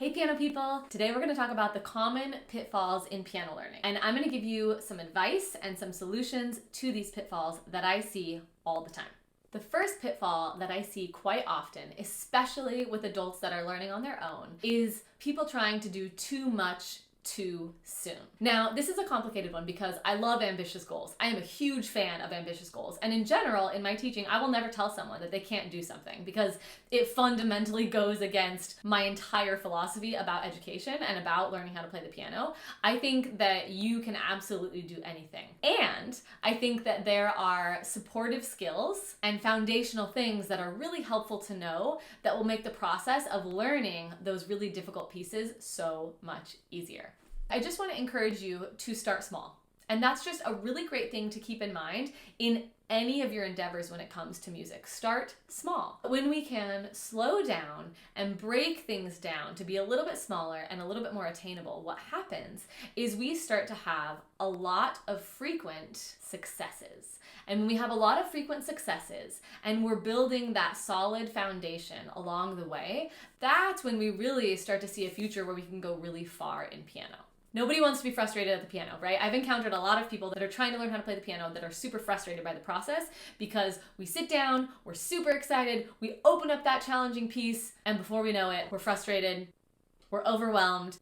Hey piano people! Today we're going to talk about the common pitfalls in piano learning. And I'm going to give you some advice and some solutions to these pitfalls that I see all the time. The first pitfall that I see quite often, especially with adults that are learning on their own, is people trying to do too much too soon. Now, this is a complicated one because I love ambitious goals. I am a huge fan of ambitious goals. And in general, in my teaching, I will never tell someone that they can't do something because it fundamentally goes against my entire philosophy about education and about learning how to play the piano. I think that you can absolutely do anything. And I think that there are supportive skills and foundational things that are really helpful to know that will make the process of learning those really difficult pieces so much easier. I just want to encourage you to start small. And that's just a really great thing to keep in mind in any of your endeavors when it comes to music. Start small. When we can slow down and break things down to be a little bit smaller and a little bit more attainable, what happens is we start to have a lot of frequent successes. And when we have a lot of frequent successes and we're building that solid foundation along the way, that's when we really start to see a future where we can go really far in piano. Nobody wants to be frustrated at the piano, right? I've encountered a lot of people that are trying to learn how to play the piano that are super frustrated by the process because we sit down, we're super excited, we open up that challenging piece, and before we know it, we're frustrated, we're overwhelmed,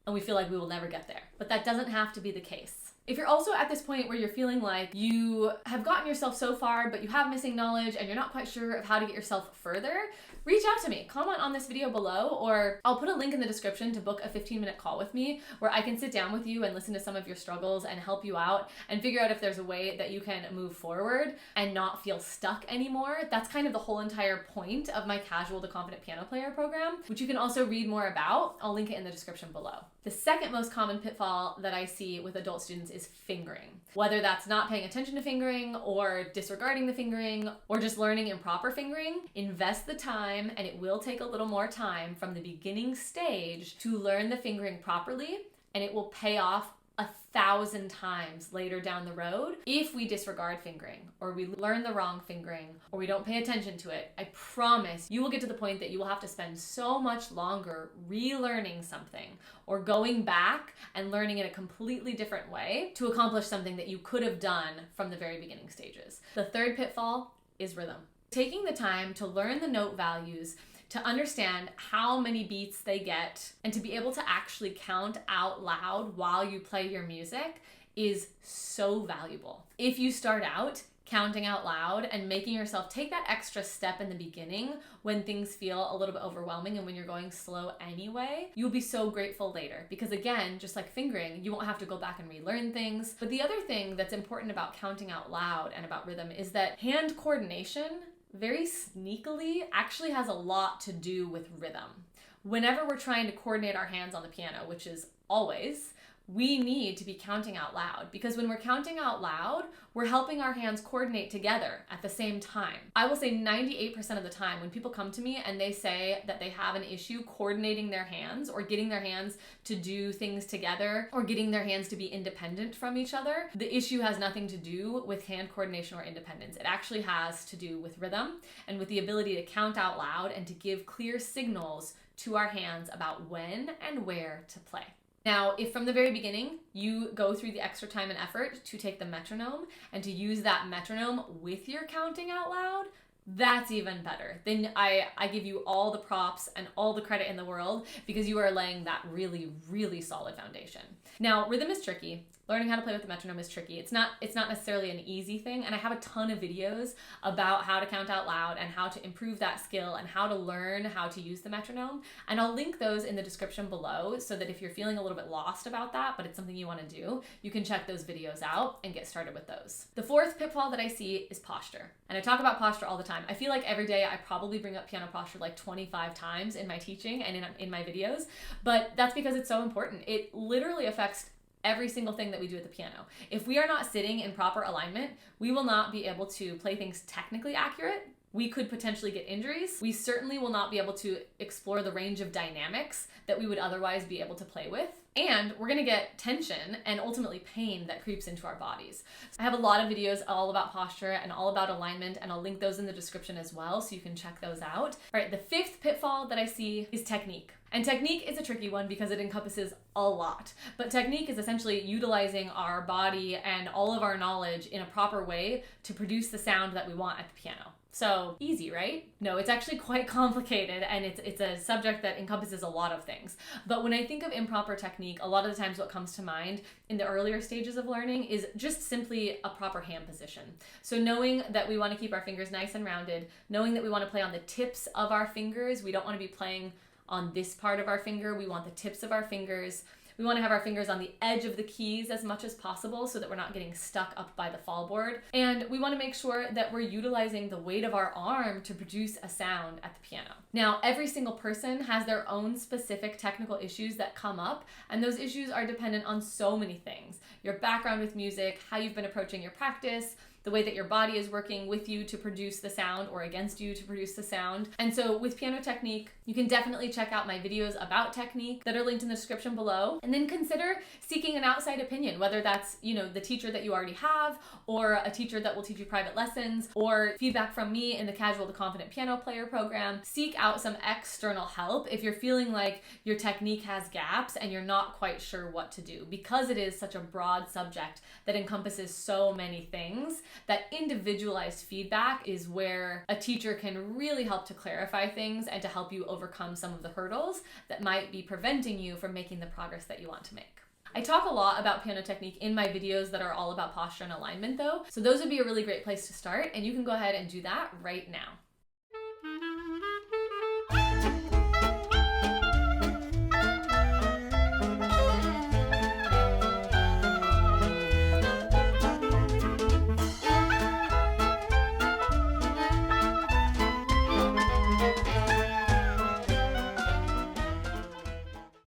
and we feel like we will never get there. But that doesn't have to be the case. If you're also at this point where you're feeling like you have gotten yourself so far, but you have missing knowledge and you're not quite sure of how to get yourself further, reach out to me. Comment on this video below, or I'll put a link in the description to book a 15-minute call with me where I can sit down with you and listen to some of your struggles and help you out and figure out if there's a way that you can move forward and not feel stuck anymore. That's kind of the whole entire point of my Casual to Confident Piano Player program, which you can also read more about. I'll link it in the description below. The second most common pitfall that I see with adult students is fingering. Whether that's not paying attention to fingering or disregarding the fingering or just learning improper fingering, invest the time, and it will take a little more time from the beginning stage to learn the fingering properly, and it will pay off 1,000 times later down the road if we disregard fingering or we learn the wrong fingering or we don't pay attention to it. I promise you will get to the point that you will have to spend so much longer relearning something or going back and learning in a completely different way to accomplish something that you could have done from the very beginning stages. The third pitfall is rhythm. Taking the time to learn the note values, to understand how many beats they get, and to be able to actually count out loud while you play your music is so valuable. If you start out counting out loud and making yourself take that extra step in the beginning when things feel a little bit overwhelming and when you're going slow anyway, you'll be so grateful later. Because again, just like fingering, you won't have to go back and relearn things. But the other thing that's important about counting out loud and about rhythm is that hand coordination very sneakily actually has a lot to do with rhythm. Whenever we're trying to coordinate our hands on the piano, which is always, we need to be counting out loud, because when we're counting out loud, we're helping our hands coordinate together at the same time. I will say 98% of the time when people come to me and they say that they have an issue coordinating their hands or getting their hands to do things together or getting their hands to be independent from each other, the issue has nothing to do with hand coordination or independence. It actually has to do with rhythm and with the ability to count out loud and to give clear signals to our hands about when and where to play. Now, if from the very beginning you go through the extra time and effort to take the metronome and to use that metronome with your counting out loud, that's even better. Then I give you all the props and all the credit in the world because you are laying that really, really solid foundation. Now, rhythm is tricky. Learning how to play with the metronome is tricky. It's not necessarily an easy thing, and I have a ton of videos about how to count out loud and how to improve that skill and how to learn how to use the metronome, and I'll link those in the description below so that if you're feeling a little bit lost about that, but it's something you want to do, you can check those videos out and get started with those. The fourth pitfall that I see is posture, and I talk about posture all the time. I feel like every day I probably bring up piano posture like 25 times in my teaching and in my videos, but that's because it's so important. It literally affects every single thing that we do at the piano. If we are not sitting in proper alignment, we will not be able to play things technically accurate we could potentially get injuries. We certainly will not be able to explore the range of dynamics that we would otherwise be able to play with. And we're gonna get tension and ultimately pain that creeps into our bodies. I have a lot of videos all about posture and all about alignment, and I'll link those in the description as well, so you can check those out. All right, the fifth pitfall that I see is technique. And technique is a tricky one because it encompasses a lot. But technique is essentially utilizing our body and all of our knowledge in a proper way to produce the sound that we want at the piano. So easy, right? No, it's actually quite complicated, and it's a subject that encompasses a lot of things. But when I think of improper technique, a lot of the times what comes to mind in the earlier stages of learning is just simply a proper hand position. So knowing that we want to keep our fingers nice and rounded, knowing that we want to play on the tips of our fingers, we don't want to be playing on this part of our finger, we want the tips of our fingers. We want to have our fingers on the edge of the keys as much as possible so that we're not getting stuck up by the fallboard. And we want to make sure that we're utilizing the weight of our arm to produce a sound at the piano. Now, every single person has their own specific technical issues that come up, and those issues are dependent on so many things. Your background with music, how you've been approaching your practice, the way that your body is working with you to produce the sound or against you to produce the sound. And so with piano technique, you can definitely check out my videos about technique that are linked in the description below. And then consider seeking an outside opinion, whether that's, the teacher that you already have, or a teacher that will teach you private lessons, or feedback from me in the Casual to Confident Piano Player program. Seek out some external help if you're feeling like your technique has gaps and you're not quite sure what to do, because it is such a broad subject that encompasses so many things. That individualized feedback is where a teacher can really help to clarify things and to help you overcome some of the hurdles that might be preventing you from making the progress that you want to make. I talk a lot about piano technique in my videos that are all about posture and alignment though, so those would be a really great place to start, and you can go ahead and do that right now.